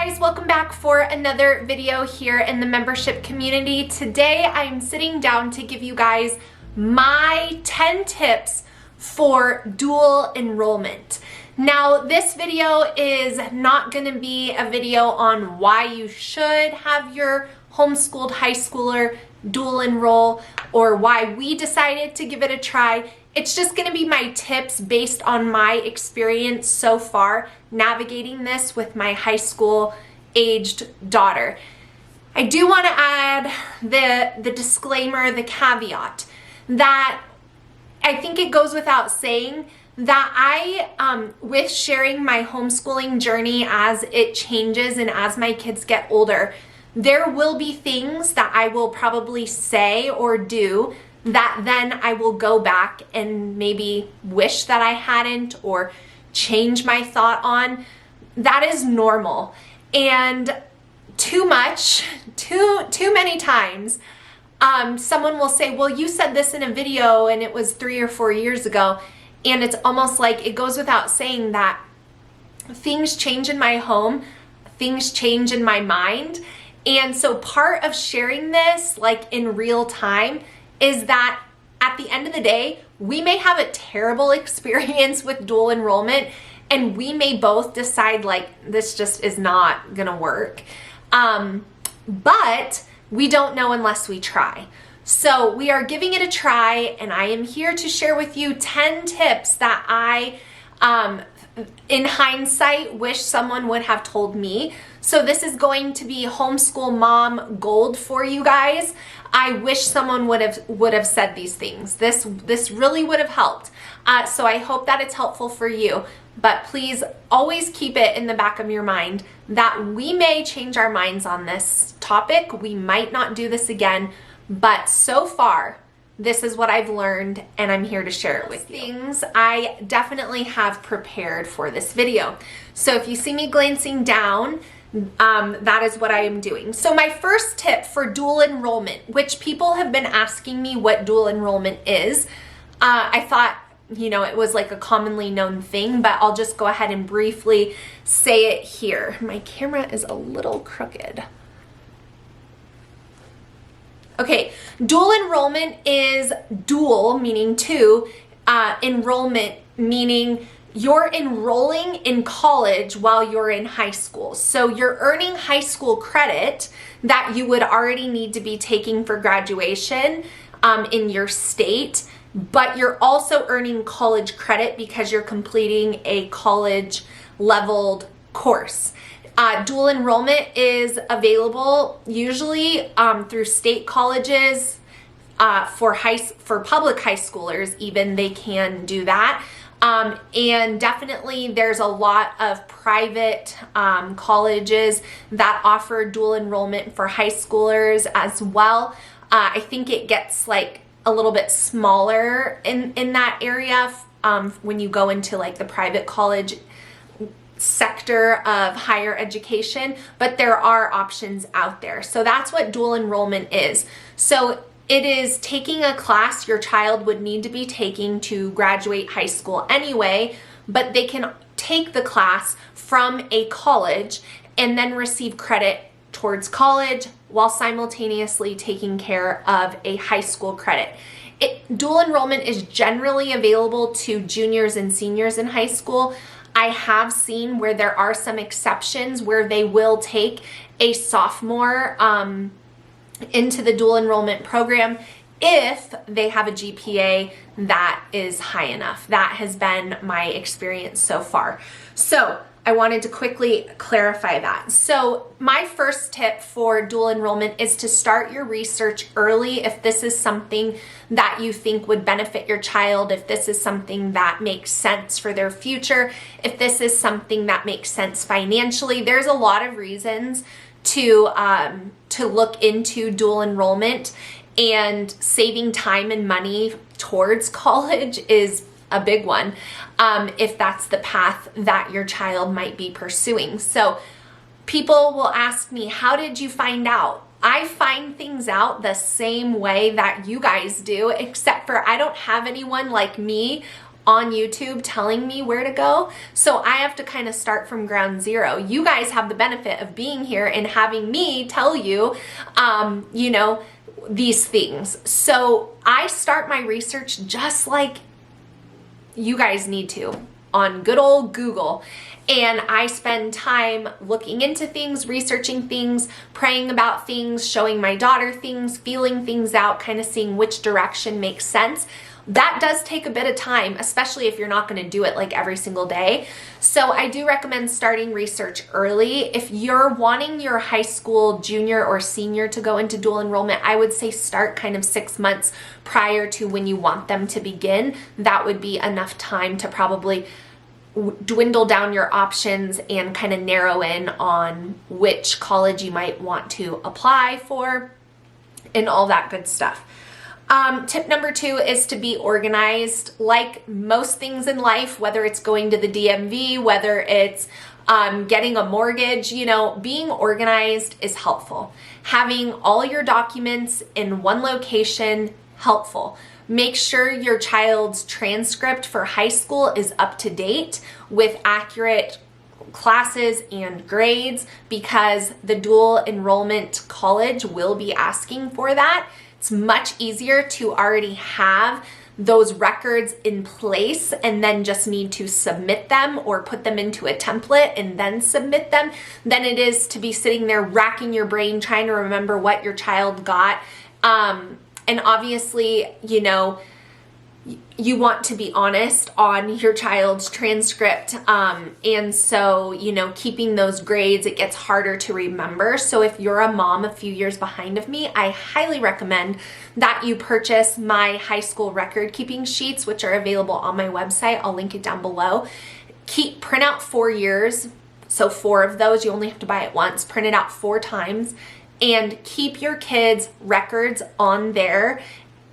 guys, welcome back for another video here in the membership community. Today I'm sitting down to give you guys my 10 tips for dual enrollment. Now this video is not going to be a video on why you should have your homeschooled high schooler dual enroll or why we decided to give it a try. It's just going to be my tips based on my experience so far navigating this with my high school aged daughter. I do want to add the disclaimer, the caveat, that I think it goes without saying that I, with sharing my homeschooling journey as it changes and as my kids get older, there will be things that I will probably say or do that then I will go back and maybe wish that I hadn't or change my thought on. That is normal. And too many times, someone will say, well, you said this in a video and it was 3 or 4 years ago. And it's almost like it goes without saying that things change in my home, things change in my mind. And so part of sharing this like in real time is that at the end of the day, we may have a terrible experience with dual enrollment and we may both decide like this just is not gonna work. But we don't know unless we try. So we are giving it a try and I am here to share with you 10 tips that I, in hindsight, wish someone would have told me. So this is going to be homeschool mom gold for you guys. I wish someone would have said these things. This really would have helped. So I hope that it's helpful for you. But please always keep it in the back of your mind that we may change our minds on this topic. We might not do this again, but so far, this is what I've learned and I'm here to share it with you. Things I definitely have prepared for this video. So if you see me glancing down, that is what I am doing. So my first tip for dual enrollment, which people have been asking me what dual enrollment is, I thought, you know, it was like a commonly known thing, but I'll just go ahead and briefly say it here. My camera is a little crooked. Okay, dual enrollment is dual, meaning two, enrollment, meaning you're enrolling in college while you're in high school. So you're earning high school credit that you would already need to be taking for graduation in your state, but you're also earning college credit because you're completing a college leveled course. Dual enrollment is available usually through state colleges. For public high schoolers, even they can do that. And definitely there's a lot of private colleges that offer dual enrollment for high schoolers as well. I think it gets like a little bit smaller in that area when you go into like the private college sector of higher education, but there are options out there. So that's what dual enrollment is. So it is taking a class your child would need to be taking to graduate high school anyway, but they can take the class from a college and then receive credit towards college while simultaneously taking care of a high school credit. Dual enrollment is generally available to juniors and seniors in high school. I have seen where there are some exceptions where they will take a sophomore into the dual enrollment program if they have a GPA that is high enough. That has been my experience so far. So I wanted to quickly clarify that. So my first tip for dual enrollment is to start your research early if this is something that you think would benefit your child, if this is something that makes sense for their future, if this is something that makes sense financially. There's a lot of reasons to look into dual enrollment, and saving time and money towards college is a big one if that's the path that your child might be pursuing. So people will ask me, how did you find out? I find things out the same way that you guys do, except for I don't have anyone like me on YouTube telling me where to go. So I have to kind of start from ground zero. You guys have the benefit of being here and having me tell you, you know, these things. So I start my research just like you guys need to on good old Google. And I spend time looking into things, researching things, praying about things, showing my daughter things, feeling things out, kind of seeing which direction makes sense. That does take a bit of time, especially if you're not going to do it like every single day. So I do recommend starting research early. If you're wanting your high school junior or senior to go into dual enrollment, I would say start kind of 6 months prior to when you want them to begin. That would be enough time to probably dwindle down your options and kind of narrow in on which college you might want to apply for and all that good stuff. Tip number 2 is to be organized. Like most things in life, whether it's going to the DMV, whether it's getting a mortgage, you know, being organized is helpful. Having all your documents in one location, helpful. Make sure your child's transcript for high school is up to date with accurate classes and grades, because the dual enrollment college will be asking for that. It's much easier to already have those records in place and then just need to submit them or put them into a template and then submit them than it is to be sitting there racking your brain trying to remember what your child got. And obviously, you know, you want to be honest on your child's transcript. And so, you know, keeping those grades, it gets harder to remember. So if you're a mom a few years behind of me, I highly recommend that you purchase my high school record keeping sheets, which are available on my website. I'll link it down below. Print out 4 years. So 4 of those, you only have to buy it once. Print it out 4 times. And keep your kids' records on there.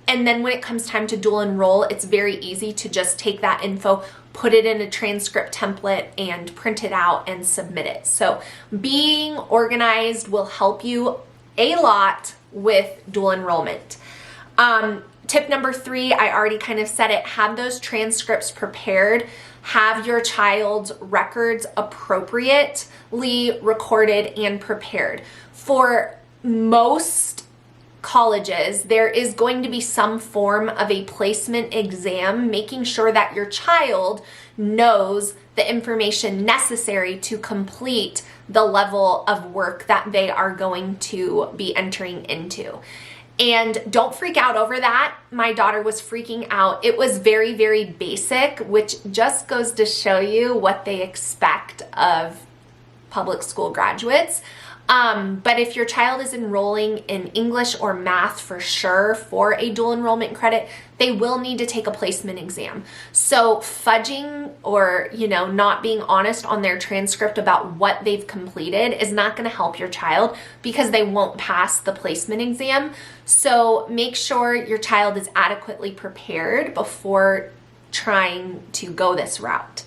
And then when it comes time to dual enroll, it's very easy to just take that info, put it in a transcript template, and print it out and submit it. So being organized will help you a lot with dual enrollment. Tip number 3, I already kind of said it, have those transcripts prepared. Have your child's records appropriately recorded and prepared. For most colleges, there is going to be some form of a placement exam, making sure that your child knows the information necessary to complete the level of work that they are going to be entering into. And don't freak out over that. My daughter was freaking out. It was very, very basic, which just goes to show you what they expect of public school graduates. But if your child is enrolling in English or math for sure for a dual enrollment credit, they will need to take a placement exam. So fudging or, you know, not being honest on their transcript about what they've completed is not going to help your child because they won't pass the placement exam. So make sure your child is adequately prepared before trying to go this route.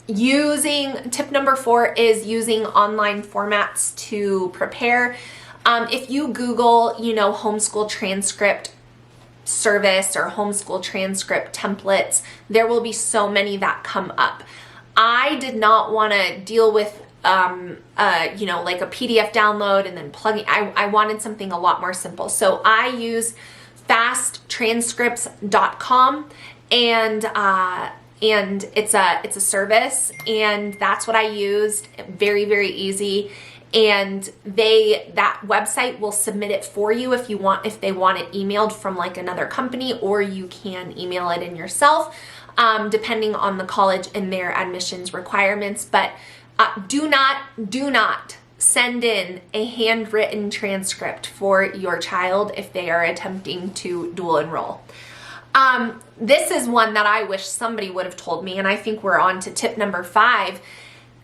Tip number 4 is using online formats to prepare. If you Google, you know, homeschool transcript service or homeschool transcript templates, there will be so many that come up. I did not want to deal with, you know, like a PDF download and then plugging. I wanted something a lot more simple. So I use fasttranscripts.com and it's a service, and that's what I used. Very, very easy. And that website will submit it for you if they want it emailed from like another company, or you can email it in yourself, depending on the college and their admissions requirements. But do not send in a handwritten transcript for your child if they are attempting to dual enroll. This is one that I wish somebody would have told me, and I think we're on to tip number 5.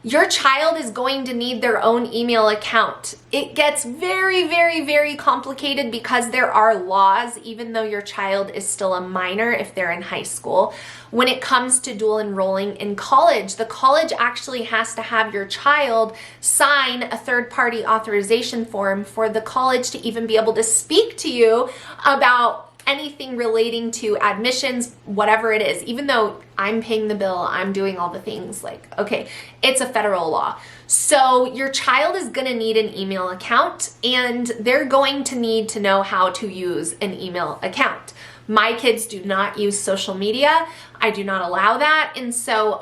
Your child is going to need their own email account. It gets very, very, very complicated because there are laws, even though your child is still a minor if they're in high school. When it comes to dual enrolling in college, the college actually has to have your child sign a third-party authorization form for the college to even be able to speak to you about anything relating to admissions, whatever it is, even though I'm paying the bill, I'm doing all the things, like, okay, it's a federal law. So your child is going to need an email account, and they're going to need to know how to use an email account. My kids do not use social media. I do not allow that. And so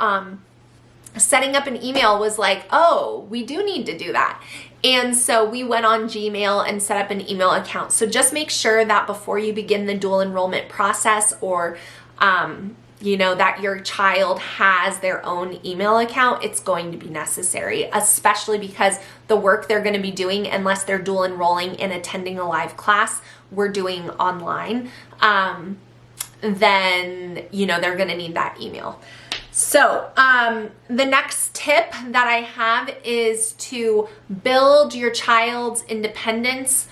setting up an email was like, oh, we do need to do that. And so we went on Gmail and set up an email account. So just make sure that before you begin the dual enrollment process, or that your child has their own email account, it's going to be necessary, especially because the work they're going to be doing, unless they're dual enrolling and attending a live class, we're doing online, then, they're going to need that email. So the next tip that I have is to build your child's independence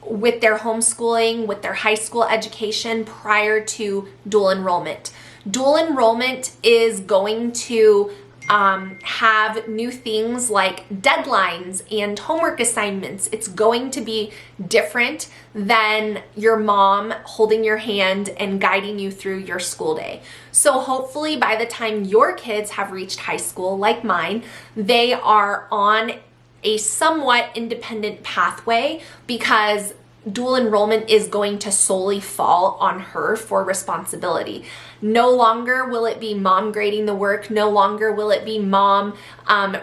with their homeschooling, with their high school education prior to dual enrollment. Dual enrollment is going to have new things like deadlines and homework assignments. It's going to be different than your mom holding your hand and guiding you through your school day. So hopefully by the time your kids have reached high school, like mine, they are on a somewhat independent pathway, because dual enrollment is going to solely fall on her for responsibility. No longer will it be mom grading the work. No longer will it be mom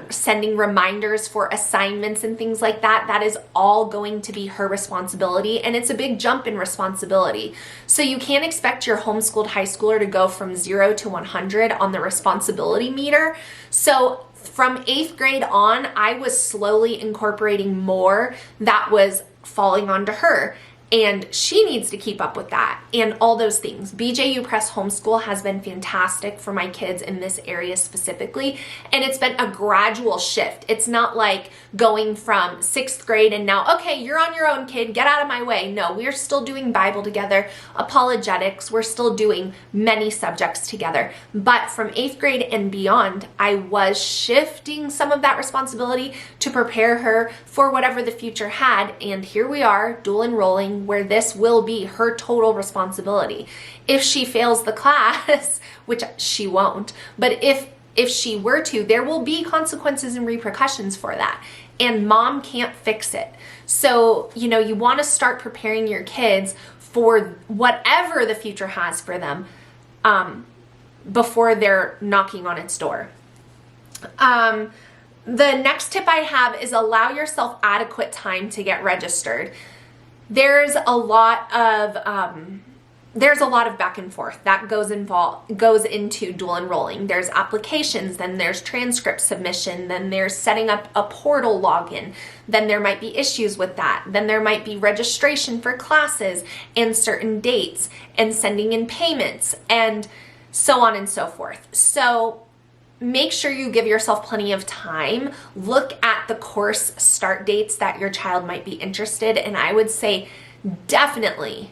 sending reminders for assignments and things like that. That is all going to be her responsibility, and it's a big jump in responsibility. So you can't expect your homeschooled high schooler to go from 0 to 100 on the responsibility meter. So from 8th grade on, I was slowly incorporating more that was falling onto her, and she needs to keep up with that and all those things. BJU Press Homeschool has been fantastic for my kids in this area specifically, and it's been a gradual shift. It's not like going from 6th grade and now, okay, you're on your own, kid, get out of my way. No, we're still doing Bible together, apologetics, we're still doing many subjects together. But from 8th grade and beyond, I was shifting some of that responsibility to prepare her for whatever the future had, and here we are, dual enrolling, where this will be her total responsibility. If she fails the class, which she won't, but if she were to, there will be consequences and repercussions for that, and mom can't fix it. So, you want to start preparing your kids for whatever the future has for them before they're knocking on its door. The next tip I have is allow yourself adequate time to get registered. There's a lot of back and forth that goes into dual enrolling. There's applications, then there's transcript submission, then there's setting up a portal login, then there might be issues with that, then there might be registration for classes and certain dates and sending in payments and so on and so forth. So make sure you give yourself plenty of time. Look at the course start dates that your child might be interested in. I would say definitely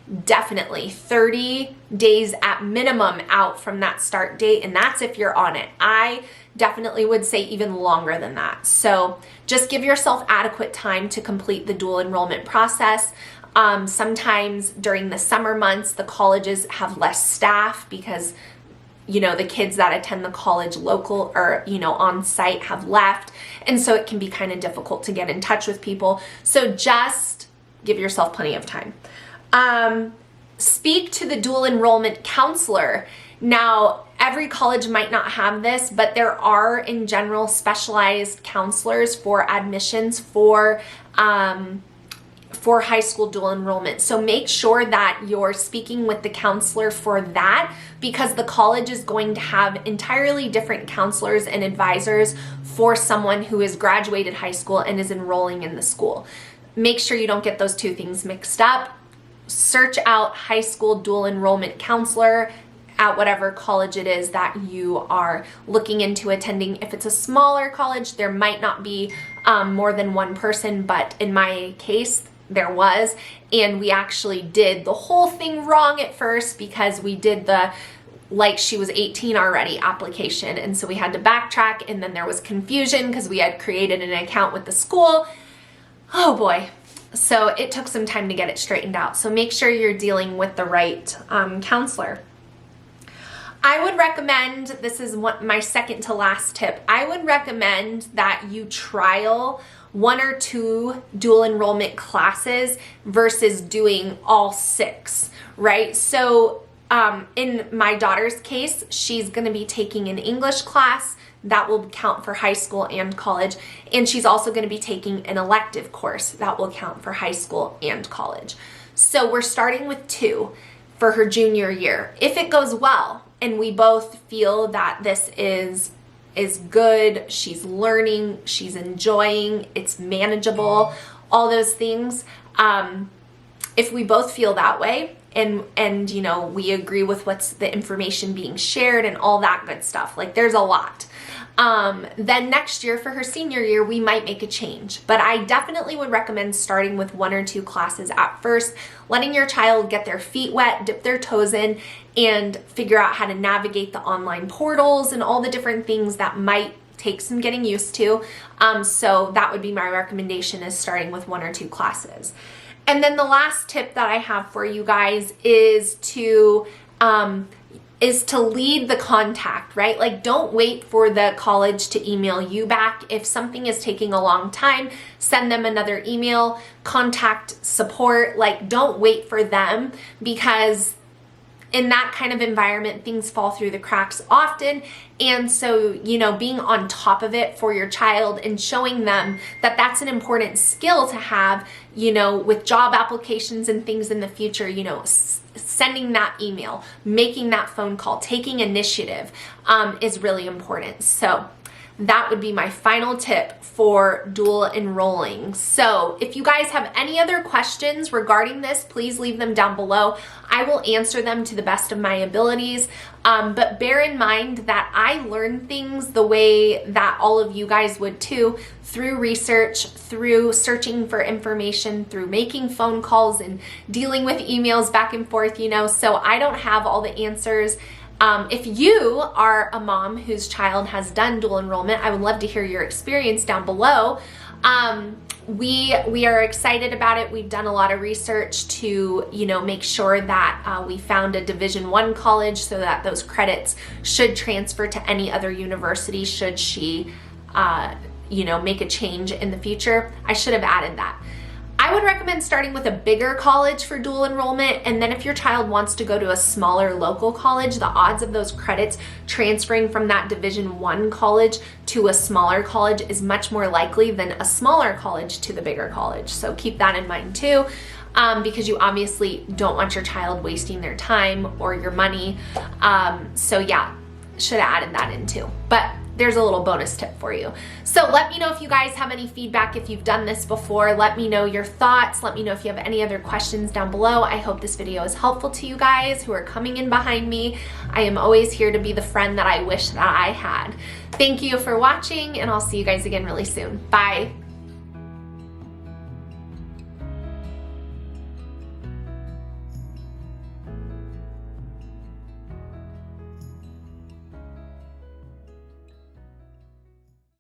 30 days at minimum out from that start date, and that's if you're on it. I definitely would say even longer than that. So just give yourself adequate time to complete the dual enrollment process. Sometimes during the summer months, the colleges have less staff because the kids that attend the college local or, on site have left. And so it can be kind of difficult to get in touch with people. So just give yourself plenty of time. Speak to the dual enrollment counselor. Now, every college might not have this, but there are in general specialized counselors for admissions for high school dual enrollment. So make sure that you're speaking with the counselor for that, because the college is going to have entirely different counselors and advisors for someone who has graduated high school and is enrolling in the school. Make sure you don't get those two things mixed up. Search out high school dual enrollment counselor at whatever college it is that you are looking into attending. If it's a smaller college, there might not be more than one person, but in my case, there was, and we actually did the whole thing wrong at first because we did the like she was 18 already application, and so we had to backtrack, and then there was confusion because we had created an account with the school. Oh boy. So it took some time to get it straightened out. So make sure you're dealing with the right counselor. I would recommend, this is my second to last tip, I would recommend that you trial 1 or 2 dual enrollment classes versus doing all 6, right? So in my daughter's case, she's going to be taking an English class that will count for high school and college, and she's also going to be taking an elective course that will count for high school and college. So we're starting with 2 for her junior year. If it goes well and we both feel that this is good, she's learning, she's enjoying, it's manageable, all those things, if we both feel that way, and you know, we agree with what's the information being shared and all that good stuff, like there's a lot, then next year for her senior year we might make a change. But I definitely would recommend starting with 1 or 2 classes at first, letting your child get their feet wet, dip their toes in, and figure out how to navigate the online portals and all the different things that might take some getting used to. So that would be my recommendation, is starting with 1 or 2 classes. And then the last tip that I have for you guys is to lead the contact, right? Like, don't wait for the college to email you back. If something is taking a long time, send them another email, contact support. Like, don't wait for them, because in that kind of environment, things fall through the cracks often. And so, you know, being on top of it for your child and showing them that that's an important skill to have, you know, with job applications and things in the future, you know, sending that email, making that phone call, taking initiative is really important. So that would be my final tip for dual enrolling. So if you guys have any other questions regarding this, please leave them down below. I will answer them to the best of my abilities. But bear in mind that I learn things the way that all of you guys would too, through research, through searching for information, through making phone calls and dealing with emails back and forth, you know, so I don't have all the answers. If you are a mom whose child has done dual enrollment, I would love to hear your experience down below. We are excited about it. We've done a lot of research to, you know, make sure that we found a Division I college so that those credits should transfer to any other university should she, you know, make a change in the future. I should have added that. I would recommend starting with a bigger college for dual enrollment, and then if your child wants to go to a smaller local college, the odds of those credits transferring from that Division I college to a smaller college is much more likely than a smaller college to the bigger college. So keep that in mind too, because you obviously don't want your child wasting their time or your money. So yeah, should have added that in too. But there's a little bonus tip for you. So let me know if you guys have any feedback, if you've done this before. Let me know your thoughts. Let me know if you have any other questions down below. I hope this video is helpful to you guys who are coming in behind me. I am always here to be the friend that I wish that I had. Thank you for watching, and I'll see you guys again really soon. Bye.